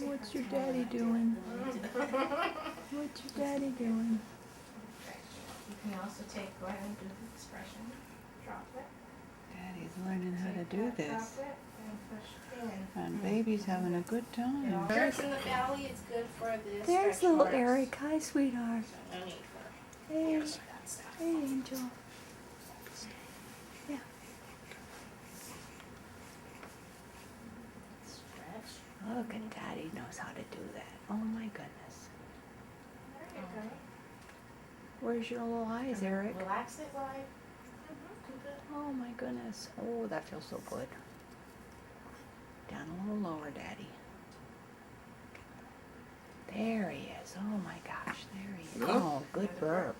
What's your daddy doing? What's your daddy doing? You can also go ahead and do the expression. Drop it. Daddy's learning how to do this. Drop it and push in. And baby's having a good time. Jerk in the belly is good for this. There's little Erik. Hi, sweetheart. No need for Hey, that stuff. hey, Angel. Yeah. Stretch. Look at Daddy knows how to do that. Oh my goodness. There you go. Where's your little eyes, Erik? Relax it, right? Keep it. Oh my goodness. Oh, that feels so good. Down a little lower, Daddy. There he is. Oh my gosh, there he is. Oh, good burp.